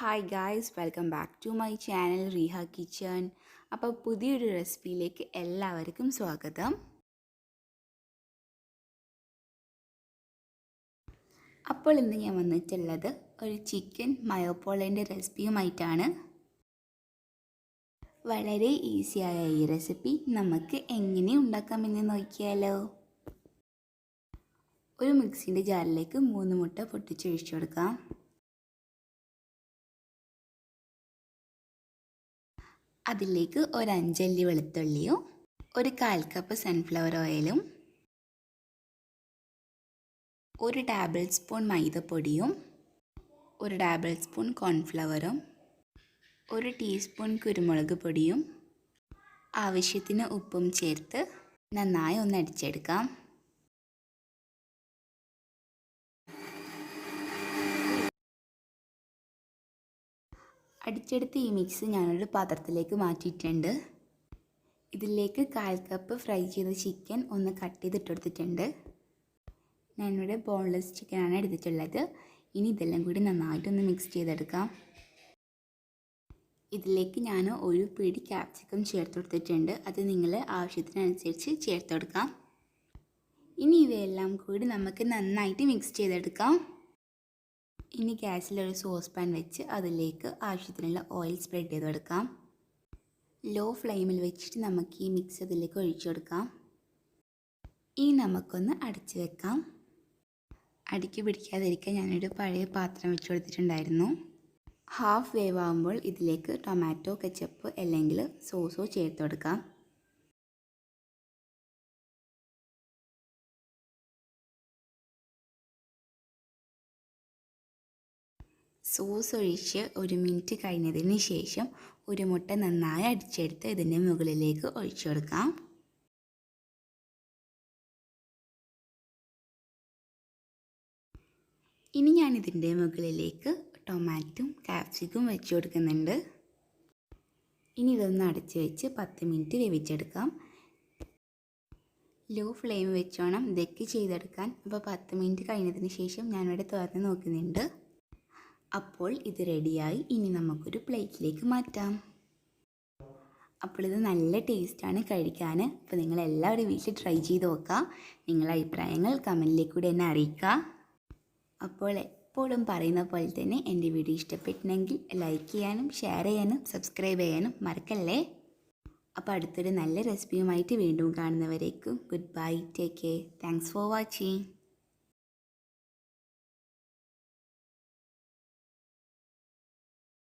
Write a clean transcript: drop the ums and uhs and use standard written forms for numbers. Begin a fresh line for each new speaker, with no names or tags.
Hi guys, welcome back to my channel Reeha kitchen. അപ്പോൾ പുതിയൊരു റെസിപ്പിയിലേക്ക് എല്ലാവർക്കും സ്വാഗതം. അപ്പോൾ ഇന്ന് ഞാൻ വന്നിട്ടുള്ളത് ഒരു ചിക്കൻ മയോ പോളേൻ്റെ റെസിപ്പിയുമായിട്ടാണ്. വളരെ ഈസിയായ ഈ റെസിപ്പി നമുക്ക് എങ്ങനെ ഉണ്ടാക്കാമെന്ന് നോക്കിയാലോ. ഒരു മിക്സിൻ്റെ ജാറിലേക്ക് 3 മുട്ട പൊട്ടിച്ചൊഴിച്ചു കൊടുക്കാം. അതിലേക്ക് ഒരു 5 അല്ലി വെളുത്തുള്ളിയും ഒരു 1/4 കപ്പ് സൺഫ്ലവർ ഓയിലും 1 ടേബിൾ സ്പൂൺ മൈദപ്പൊടിയും 1 ടേബിൾ സ്പൂൺ കോൺഫ്ലവറും 1 ടീസ്പൂൺ കുരുമുളക് പൊടിയും ആവശ്യത്തിന് ഉപ്പും ചേർത്ത് നന്നായി ഒന്ന് അടിച്ചെടുക്കാം. അടിച്ചെടുത്ത ഈ മിക്സ് ഞാനൊരു പാത്രത്തിലേക്ക് മാറ്റിയിട്ടുണ്ട്. ഇതിലേക്ക് 1/4 കപ്പ് ഫ്രൈ ചെയ്ത ചിക്കൻ ഒന്ന് കട്ട് ചെയ്തിട്ടെടുത്തിട്ടുണ്ട്. ഞാനിവിടെ ബോൺലെസ് ചിക്കനാണ് എടുത്തിട്ടുള്ളത്. ഇനി ഇതെല്ലാം കൂടി നന്നായിട്ടൊന്ന് മിക്സ് ചെയ്തെടുക്കാം. ഇതിലേക്ക് ഞാൻ ഒരു പിടി ക്യാപ്സിക്കം ചേർത്ത് കൊടുത്തിട്ടുണ്ട്. അത് നിങ്ങൾ ആവശ്യത്തിനനുസരിച്ച് ചേർത്ത് കൊടുക്കാം. ഇനി ഇവയെല്ലാം കൂടി നമുക്ക് നന്നായിട്ട് മിക്സ് ചെയ്തെടുക്കാം. ഇനി ഗ്യാസിലൊരു സോസ് പാൻ വെച്ച് അതിലേക്ക് ആവശ്യത്തിനുള്ള ഓയിൽ സ്പ്രെഡ് ചെയ്ത് കൊടുക്കാം. ലോ ഫ്ലെയിമിൽ വെച്ചിട്ട് നമുക്ക് ഈ മിക്സ് അതിലേക്ക് ഒഴിച്ചു കൊടുക്കാം. ഇനി നമുക്കൊന്ന് അടച്ചു വെക്കാം. അടിക്ക് പിടിക്കാതിരിക്കാൻ ഞാനൊരു പഴയ പാത്രം വെച്ച് കൊടുത്തിട്ടുണ്ടായിരുന്നു. ഹാഫ് വേവ് ആകുമ്പോൾ ഇതിലേക്ക് ടൊമാറ്റോ കെച്ചപ്പ് അല്ലെങ്കിൽ സോസോ ചേർത്ത് കൊടുക്കാം. സോസ് ഒഴിച്ച് 1 മിനിറ്റ് കഴിഞ്ഞതിന് ശേഷം ഒരു മുട്ട നന്നായി അടിച്ചെടുത്ത് ഇതിൻ്റെ മുകളിലേക്ക് ഒഴിച്ചു കൊടുക്കാം. ഇനി ഞാൻ ഇതിൻ്റെ മുകളിലേക്ക് ടൊമാറ്റോയും ക്യാപ്സിക്കും വെച്ച് കൊടുക്കുന്നുണ്ട്. ഇനി ഇതൊന്ന് അടച്ച് വെച്ച് 10 മിനിറ്റ് വേവിച്ചെടുക്കാം. ലോ ഫ്ലെയിം വെച്ചോണം ഇതൊക്കെ ചെയ്തെടുക്കാൻ. അപ്പോൾ 10 മിനിറ്റ് കഴിഞ്ഞതിന് ശേഷം ഞാനിവിടെ തുറന്ന് നോക്കുന്നുണ്ട്. അപ്പോൾ ഇത് റെഡിയായി. ഇനി നമുക്കൊരു പ്ലേറ്റിലേക്ക് മാറ്റാം. അപ്പോൾ ഇത് നല്ല ടേസ്റ്റാണ് കഴിക്കാൻ. അപ്പോൾ നിങ്ങളെല്ലാവരും വീട്ടിൽ ട്രൈ ചെയ്ത് നോക്കുക. നിങ്ങളുടെ അഭിപ്രായങ്ങൾ കമൻറ്റിലേക്ക് കൂടി എന്നെ അറിയിക്കുക. അപ്പോൾ എപ്പോഴും പറയുന്ന പോലെ തന്നെ എൻ്റെ വീഡിയോ ഇഷ്ടപ്പെട്ടിട്ടുണ്ടെങ്കിൽ ലൈക്ക് ചെയ്യാനും ഷെയർ ചെയ്യാനും സബ്സ്ക്രൈബ് ചെയ്യാനും മറക്കല്ലേ. അപ്പോൾ അടുത്തൊരു നല്ല റെസിപ്പിയുമായിട്ട് വീണ്ടും കാണുന്നവരേക്കും goodbye, take care, thanks for watching.